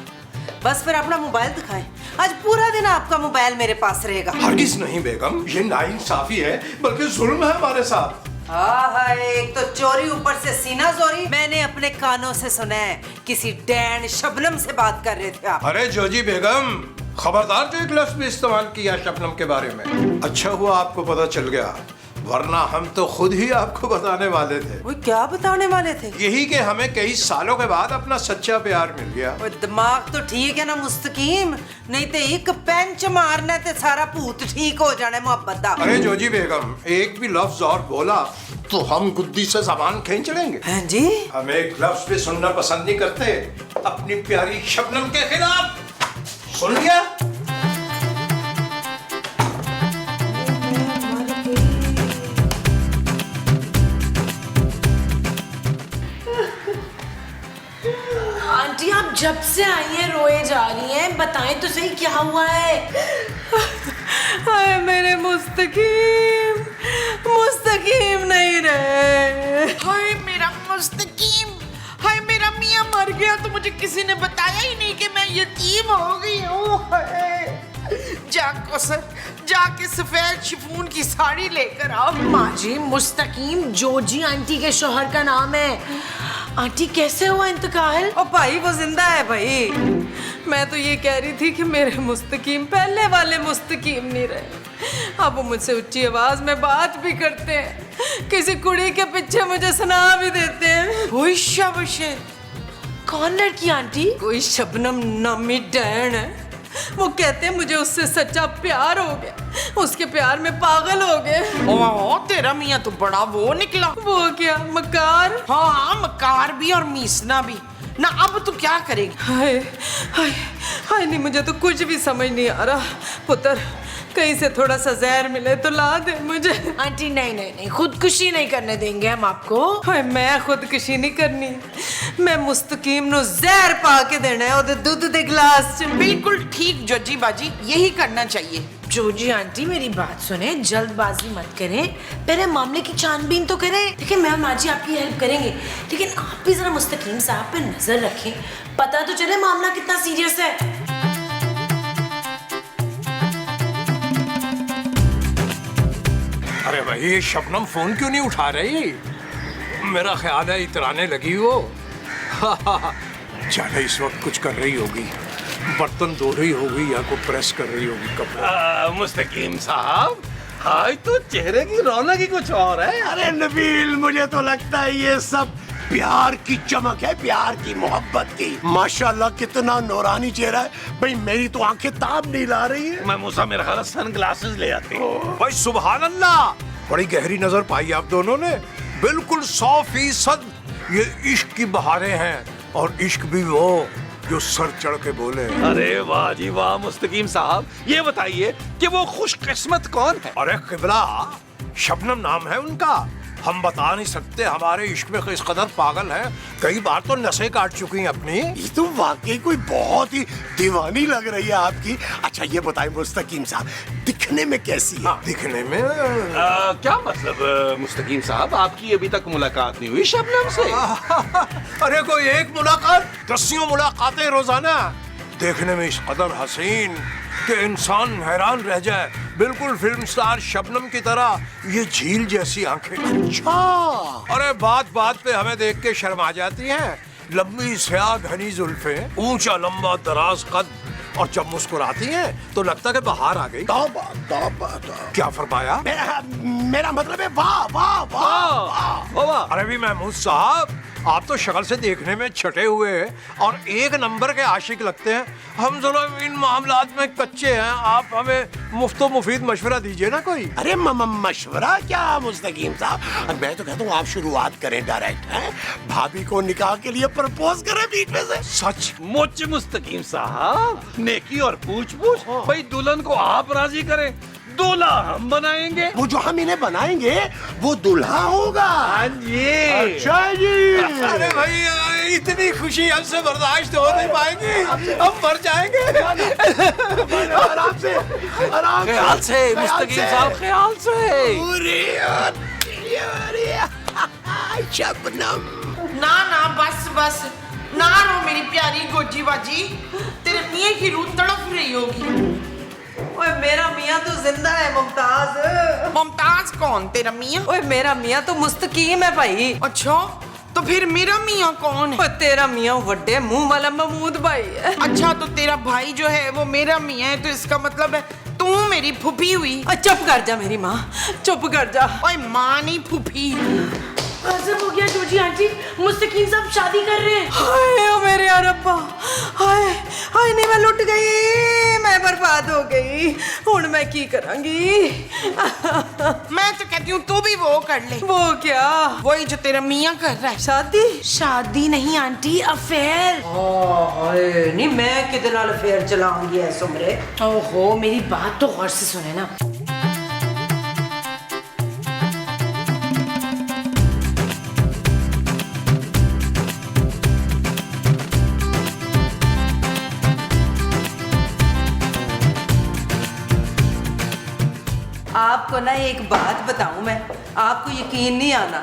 बस फिर अपना मोबाइल दिखाएं। आज पूरा दिन आपका मोबाइल मेरे पास रहेगा। हरगिज नहीं बेगम, ये नाइंसाफी है, बल्कि जुल्म है हमारे साथ। हाँ, एक तो चोरी ऊपर से सीना चोरी। मैंने अपने कानों से सुना है किसी डैन शबनम से बात कर रहे थे आप। अरे जोजी बेगम, खबरदार जो एक लफ्ज भी इस्तेमाल किया शबनम के बारे में। अच्छा हुआ आपको पता चल गया, वरना हम तो खुद ही आपको बताने वाले थे। वो क्या बताने वाले थे? यही कि हमें कई सालों के बाद अपना सच्चा प्यार मिल गया। वो दिमाग तो ठीक है ना मुस्तकीम, नहीं तो एक पेंच मारना ते सारा भूत ठीक हो जाना मोहब्बत दा। अरे जोजी बेगम, एक भी लफ्ज और बोला तो हम गुद्दी से जबान खींच लेंगे। हाँ जी, हम एक लफ्ज भी सुनना पसंद नहीं करते अपनी प्यारी शबनम के खिलाफ। सुन लिया? आंटी आप जब से आई हैं रोए जा रही हैं, बताएं तो सही क्या हुआ है? हाय मेरे मुस्तकीम, मुस्तकीम नहीं रहे। हाय मेरा मुस्तकीम, हाय मेरा मियाँ मर गया तो मुझे किसी ने बताया ही नहीं कि मैं यतीम हो गई हूँ। हाय, जाके सफेद शिफॉन की साड़ी लेकर आओ। माँ जी, मुस्तकीम जोजी आंटी के शौहर का नाम है। आंटी कैसे हुआ इंतकाल? ओ भाई वो जिंदा है भाई। मैं तो ये कह रही थी कि मेरे मुस्तकीम पहले वाले मुस्तकीम नहीं रहे। अब वो मुझसे ऊंची आवाज में बात भी करते हैं, किसी कुड़ी के पीछे मुझे सुना भी देते हैं। हुई शाबाश। कौन लड़की आंटी? कोई शबनम नामी डैन है। वो कहते हैं मुझे उससे सच्चा प्यार हो गया, उसके प्यार में पागल हो गए। ओह, तेरा मियाँ तो बड़ा वो निकला। वो क्या मकार? हाँ, मकार भी और मीसना भी ना। अब तू क्या करेगी? हाय हाय हाय, नहीं मुझे तो कुछ भी समझ नहीं आ रहा। पुत्र, कहीं से थोड़ा सा जहर मिले तो ला दे मुझे। आंटी नहीं नहीं नहीं, खुदकुशी नहीं करने देंगे हम आपको। हाय, मैं खुदकुशी नहीं करनी, मैं मुस्तकीम नु जहर पा के देना है ओदे दूध दे गिलास च। बिल्कुल ठीक जजी बाजी, यही करना चाहिए। जोजी आंटी मेरी बात सुने, जल्दबाजी मत करें, पहले मामले की छानबीन तो करें। ठीक है, मैं और माँ जी आपकी हेल्प करेंगे, लेकिन आप भी जरा मुस्तकीम साहब पे नजर रखें, पता तो चले मामला कितना सीरियस है। अरे भाई, ये शबनम फोन क्यों नहीं उठा रही? मेरा ख्याल है इतराने लगी वो। जाने इस वक्त कुछ कर रही होगी, बर्तन धो रही होगी या को प्रेस कर रही होगी कपड़ा। मुस्तकीम साहब, आज तो चेहरे की रौनक ही कुछ और है। अरे नबील, मुझे तो लगता है ये सब प्यार की चमक है, प्यार की मोहब्बत की। माशाल्लाह कितना नूरानी चेहरा है भाई, मेरी तो आंखें ताब नहीं ला रही है। मैं मूसा, मेरा ख्याल सन ग्लासेस ले आते हैं। भाई सुभान अल्लाह, बड़ी गहरी नजर पाई आप दोनों ने। बिल्कुल 100% ये इश्क की बहारें हैं, और इश्क भी वो जो सर चढ़ के बोले। अरे वाह जी वाह मुस्तकीम साहब, ये बताइए कि वो खुशकिस्मत कौन है? अरे किबला, शबनम नाम है उनका। हम बता नहीं सकते, हमारे इश्क में किस कदर पागल हैं, कई बार तो नसें काट चुकी हैं अपनी। ये तो वाकई कोई बहुत ही दीवानी लग रही है आपकी। अच्छा ये बताइए मुस्तकीम साहब, दिखने में कैसी है? दिखने में क्या मतलब मुस्तकीम साहब, आपकी अभी तक मुलाकात नहीं हुई शबनम से? अरे कोई एक मुलाकात, दसियों मुलाकातें रोजाना। देखने में इस कदर हसीन कि इंसान हैरान रह जाए, बिल्कुल फिल्म स्टार शबनम की तरह, ये झील जैसी आंखें। अच्छा, अरे बात बात पे हमें देख के शर्मा जाती हैं, लंबी स्याह घनी जुल्फें, ऊंचा लंबा दराज कद, और जब मुस्कुराती हैं तो लगता है कि बाहर आ गई। तौबा तौबा क्या फरमाया? मेरा मतलब है वाह वाह वाह वाह। अरे भी महमूद साहब, आप तो शक्ल से देखने में छटे हुए हैं और एक नंबर के आशिक लगते हैं। हम जरा इन मामलात में कच्चे हैं, आप हमें मुफ्तो मुफीद मशवरा दीजिए ना कोई। अरे मशवरा क्या मुस्तकीम साहब, मैं तो कहता हूँ आप शुरुआत करें डायरेक्ट, हैं? भाभी को निकाह के लिए प्रपोज करें बीच में से। सच? मुझ मुस्तकीम साहब, नेकी और पूछ पूछ, भाई दुल्हन को आप राजी करें, दूल्हा हम बनाएंगे। वो जो हम इन्हें बनाएंगे वो दूल्हा होगा। हाँ जी। अच्छा जी। अरे भाई, इतनी खुशी हमसे बर्दाश्त हो नहीं पाएगी, हम मर जाएंगे। आराम से आराम से। ख्याल से मुस्तकीम साहब, ख्याल से। शबनम। ना ना बस बस, ना रो मेरी प्यारी गोजी बाजी, तेरे मियाँ की रूह तड़प रही होगी। ओए मेरा मियाँ तो जिंदा है मुमताज। मुमताज कौन? तेरा मियाँ? ओए मेरा मियाँ तो मुस्तकीम है भाई। अच्छा, तो फिर मेरा मियाँ कौन है? ओए तेरा मियाँ वड्डे मुंह वाला महमूद भाई है। अच्छा, तो तेरा भाई जो है वो मेरा मियाँ है, तो इसका मतलब है तू मेरी फूफी हुई। चुप कर जा मेरी माँ, चुप कर जा। ओए माँ नहीं फूफी। गजब हो गया जोजी आंटी, मुस्तकीम साहब शादी कर रहे हैं। हाय ओ मेरे रब्बा, हाय हाय नहीं मैं लुट गई, मैं बर्बाद हो गई, हुण मैं की करांगी। मैं तो कहती हूँ तू भी वो कर ले। वो क्या? वही जो तेरा मियाँ कर रहा है। शादी? शादी नहीं आंटी, अफेयर। हाय नहीं मैं किधर नाल अफेयर चलाऊंगी ऐ सुमरे। ओहो, मेरी बात तो गौर से सुने ना। आपको ना एक बात बताऊं मैं, आपको यकीन नहीं आना,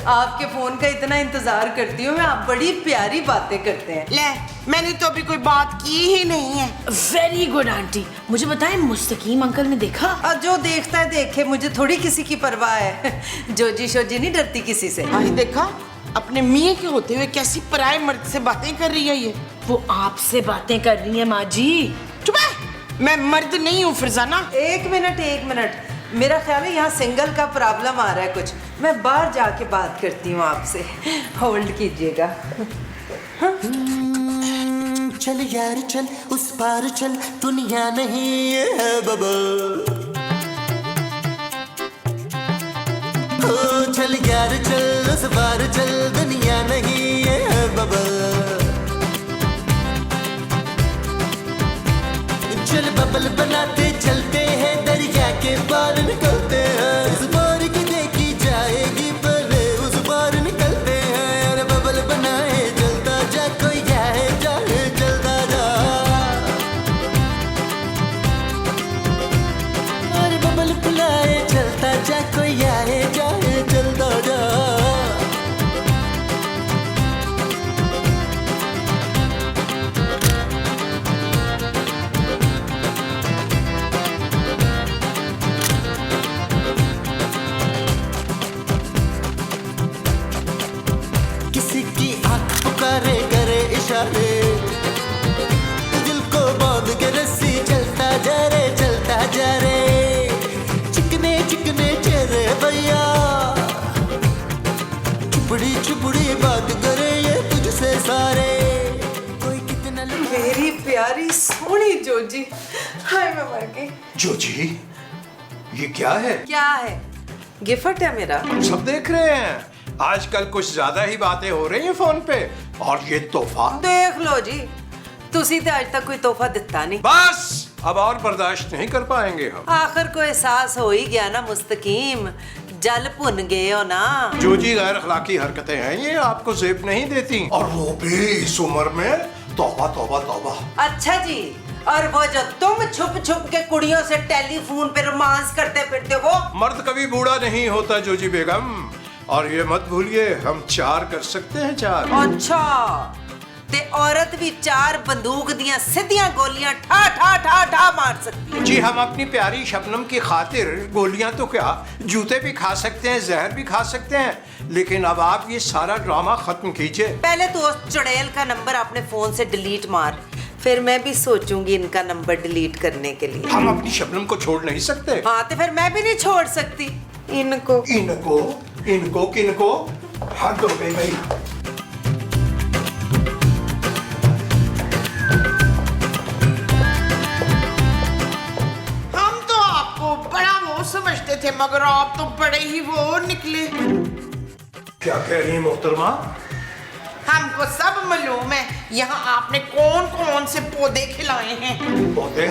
आपके फोन का इतना इंतजार करती हूँ मैं, आप बड़ी प्यारी बातें करते हैं। ले, मैंने तो अभी कोई बात की ही नहीं है। वेरी गुड आंटी, मुझे बताएं मुस्तकीम अंकल ने देखा? और जो देखता है देखे, मुझे थोड़ी किसी की परवाह है। जोजी शोजी नहीं डरती किसी से। भाई देखा, अपने मियाँ के होते हुए कैसी पराये मर्द से बातें कर रही है ये। वो आपसे बातें कर रही है माँ जी। चुप है, मैं मर्द नहीं हूँ फरजाना। एक मिनट, मेरा ख्याल है यहाँ सिंगल का प्रॉब्लम आ रहा है कुछ, मैं बाहर जाके बात करती हूँ आपसे, होल्ड कीजिएगा। चल यार चल, उस पार चल, दुनिया नहीं है बबल। ओ चल यार चल, उस पार चल, दुनिया नहीं है बबल। चल बबल बनाते चलते हैं, दरिया के पार निकलते हैं। इस बार की देखी जाएगी, पहले उस पार निकलते हैं। अरे बबल बनाए चलता जा, कोई जाए जाए चलता जा। अरे बबल बुलाए चलता जा, कोई आए जाए चलता जा। करे इशारे, दिल को बांध के रस्सी, चलता जा रे चलता जा रे। चिकने चिकने चेहरे भैया, चुपड़ी चुपड़ी बात करे ये तुझसे सारे। कोई कितना मेरी प्यारी सोनी जोजी, हाय मैं मर गई। जोजी, ये क्या है? क्या है? गिफ्ट है मेरा। सब देख रहे हैं, आजकल कुछ ज्यादा ही बातें हो रही हैं फोन पे। और ये तोहफा देख लो जी, तुसी तो आज तक कोई तोहफा दिता नहीं। बस अब और बर्दाश्त नहीं कर पाएंगे हम। आखिर को एहसास हो ही गया ना मुस्तकीम, जल भुन गए हो ना। जो जी गैर अखलाकी हरकतें हैं ये, आपको जेब नहीं देती, और वो भी इस उम्र में। तौबा तौबा तौबा। अच्छा जी, और वो जो तुम छुप छुप के कुड़ियों से टेलीफोन पे रोमांस करते फिरते हो। मर्द कभी बूढ़ा नहीं होता जोजी बेगम, और ये मत भूलिए हम 4 कर सकते हैं 4। अच्छा, ते औरत भी 4 बंदूक दियां सीधियां गोलियां ठा ठा ठा ठा मार सकती है। जी हम अपनी प्यारी शबनम की खातिर गोलियां तो क्या जूते भी खा सकते हैं, जहर भी खा सकते हैं, लेकिन अब आप ये सारा ड्रामा खत्म कीजिए। पहले तो उस चुड़ैल का नंबर अपने फोन से डिलीट मार, फिर मैं भी सोचूंगी इनका नंबर डिलीट करने के लिए। हम अपनी शबनम को छोड़ नहीं सकते। हाँ तो फिर मैं भी नहीं छोड़ सकती इनको। इनको इनको किनको हद हो गई भाई। हम तो आपको बड़ा वो समझते थे, मगर आप तो बड़े ही वो निकले। क्या कह रही है मोहतरमा? हमको सब मालूम है यहाँ आपने कौन कौन से पौधे खिलाए हैं। पौधे?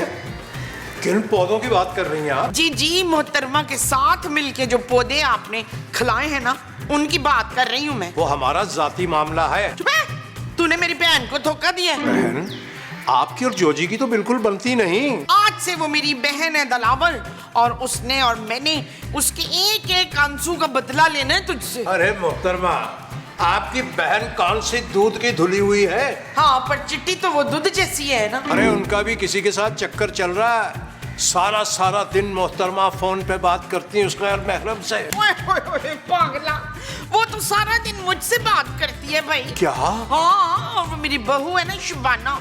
किन पौधों की बात कर रही हैं आप? जी जी, मोहतरमा के साथ मिलके जो पौधे आपने खिलाए हैं ना, उनकी बात कर रही हूँ मैं। वो हमारा जाती मामला है। चुप है, तूने मेरी बहन को धोखा दिया है। बहन आपकी और जोजी की तो बिल्कुल बनती नहीं। आज से वो मेरी बहन है दलावर, और उसने और मैंने उसके एक एक आंसू का बदला लेना है तुझसे। अरे मोहतरमा, आपकी बहन कौन सी दूध की धुली हुई है? हाँ पर चिट्टी तो वो दूध जैसी है ना। अरे उनका भी किसी के साथ चक्कर चल रहा है। सारा सारा दिन मोहतरमा फोन पे बात करती है उस गैर महरम से। ओए ओए ओए पागला, वो तो सारा दिन मुझसे बात करती है भाई। क्या? हाँ, वो मेरी बहू है ना शुबाना,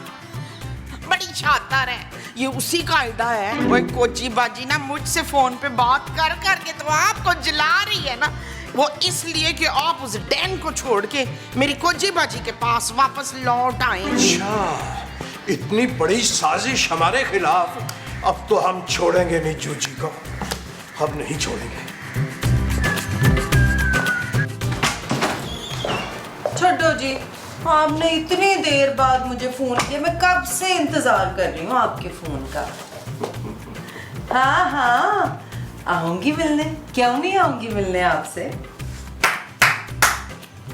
बड़ी शानदार है, ये उसी का आइडा है। वो कोची बाजी ना मुझसे फोन पे बात कर करके तो आपको जला रही है ना, वो इसलिए कि आप उस डैन को छोड़ के मेरी कोची बाजी के पास वापस लौट आए। अच्छा, इतनी बड़ी साजिश हमारे खिलाफ। अब तो हम छोड़ेंगे नहीं जूजी को, हम नहीं छोड़ेंगे। छोड़ो जी, आपने इतनी देर बाद मुझे फोन किया, मैं कब से इंतजार कर रही हूँ आपके फोन का। हाँ हाँ आऊंगी मिलने, क्यों नहीं आऊंगी मिलने आपसे।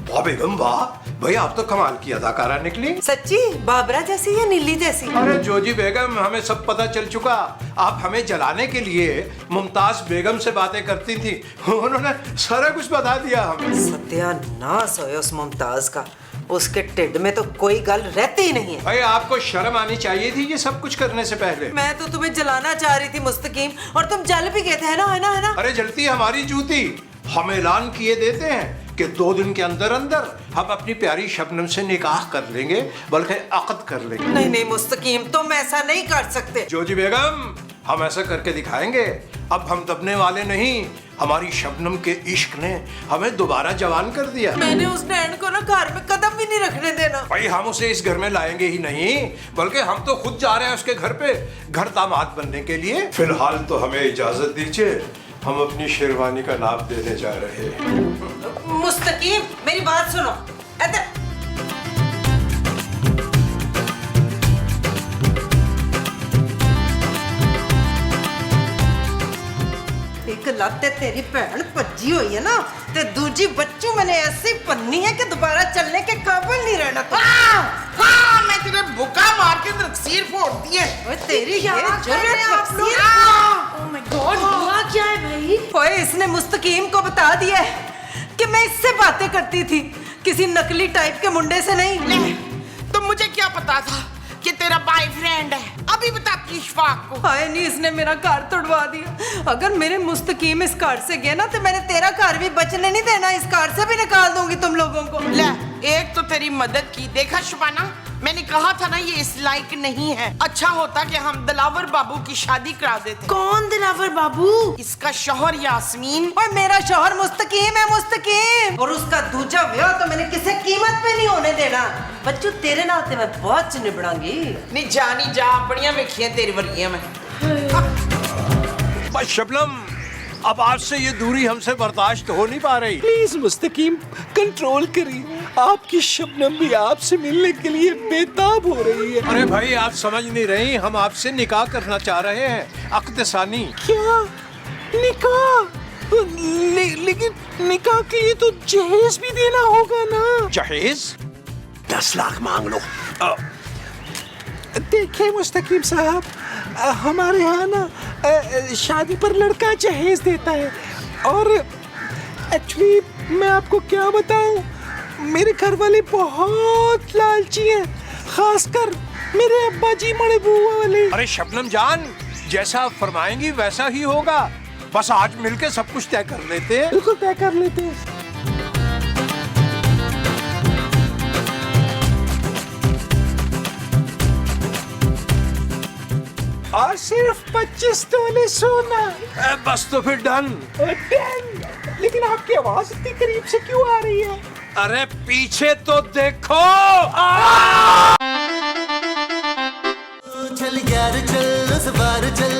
वाह बेगम वाह, भाई आप तो कमाल की अदाकारा निकली। सच्ची बाबरा जैसी या नीली जैसी? अरे जोजी बेगम, हमें सब पता चल चुका। आप हमें जलाने के लिए मुमताज बेगम से बातें करती थी, उन्होंने सारा कुछ बता दिया हमें। सत्यानाश हो उस मुमताज का, उसके टिड में तो कोई गल रहती ही नहीं है। भाई आपको शर्म आनी चाहिए थी ये सब कुछ करने से पहले। मैं तो तुम्हें जलाना चाह रही थी मुस्तकीम, और तुम जल भी गए थे, है ना है ना है ना। अरे जलती हमारी जूती। हम ऐलान किए देते हैं कि 2 दिन के अंदर अंदर हम अपनी प्यारी शबनम से निकाह कर लेंगे, बल्कि अक़द कर लेंगे। नहीं नहीं मुस्तकीम, तुम ऐसा नहीं कर सकते। जोजी बेगम, हम ऐसा करके दिखाएंगे। अब हम दबने वाले नहीं। हमारी शबनम के इश्क ने हमें दोबारा जवान कर दिया। मैंने उस नैन को ना घर में कदम भी नहीं रखने देना। भाई हम उसे इस घर में लाएंगे ही नहीं, बल्कि हम तो खुद जा रहे हैं उसके घर पे घर दामाद बनने के लिए। फिलहाल तो हमें इजाजत दीजिए, हम अपनी शेरवानी का नाप देने जा रहे हैं। मुस्तकीम मेरी बात सुनो। एक लत तेरी भैन भज्जी हुई है ना, ते दूजी बच्चू मैंने ऐसी पन्नी है कि दोबारा चलने के काबिल नहीं रहना। हाँ, मैं तेरे बुका मार के तकसीर फोड़ दी है। ओए तेरी ये जुर्रत तकसीर। ओह माय गॉड, हुआ क्या है भाई? ओए इसने मुस्तकीम को बता दिया है कि मैं इससे बातें करती थी, किसी नकली टाइप के मुंडे से नहीं। ले, तो मुझे क्या पता था कि तेरा बॉयफ्रेंड है? अभी बताती इशफाक को। हाय नहीं, इसने मेरा घर तोड़वा दिया। अगर मेरे मुस्तकीम इस घर से गए ना, तो मैंने तेरा घर भी बचने नहीं देना, इस घर से भी निकाल दूंगी तुम लोगों को। ले, एक तो तेरी मदद की, देखा शुबाना, मैंने कहा था ना ये इस लायक नहीं है। अच्छा होता कि हम दिलावर बाबू की शादी करा देते। कौन दिलावर बाबू? इसका शौहर यास्मीन। और मेरा शौहर मुस्तकीम है, मुस्तकीम। और उसका दूजा विआह तो मैंने किसी कीमत पे नहीं होने देना। बच्चू तेरे नाते मैं बहुत निभड़ांगी। नहीं जानी जा, बढ़िया वेखिया तेरी वर्गियां में। बस शबनम, अब आपसे ये दूरी हमसे बर्दाश्त हो नहीं पा रही। प्लीज मुस्तकीम कंट्रोल करिए, आपकी शबनम भी आपसे मिलने के लिए बेताब हो रही है। अरे भाई आप समझ नहीं रही, हम आपसे निकाह करना चाह रहे हैं, अक़्द सानी। क्या निकाह? लेकिन निकाह के लिए तो जहेज भी देना होगा ना। जहेज? 10 लाख मांग लो। देखिए मुस्तकीम साहब, हमारे यहाँ ना शादी पर लड़का जहेज देता है, और एक्चुअली मैं आपको क्या बताऊं, मेरे घर वाले बहुत लालची हैं, खासकर मेरे अब्बा जी बड़े बुआ वाले। अरे शबनम जान, जैसा आप फरमाएंगी वैसा ही होगा, बस आज मिलके सब कुछ तय कर लेते हैं। बिल्कुल तय कर लेते हैं। और सिर्फ 25 तोले सोना। बस तो फिर डन। लेकिन आपकी आवाज इतनी करीब से क्यों आ रही है? अरे पीछे तो देखो। चल यार चल, उस बार चल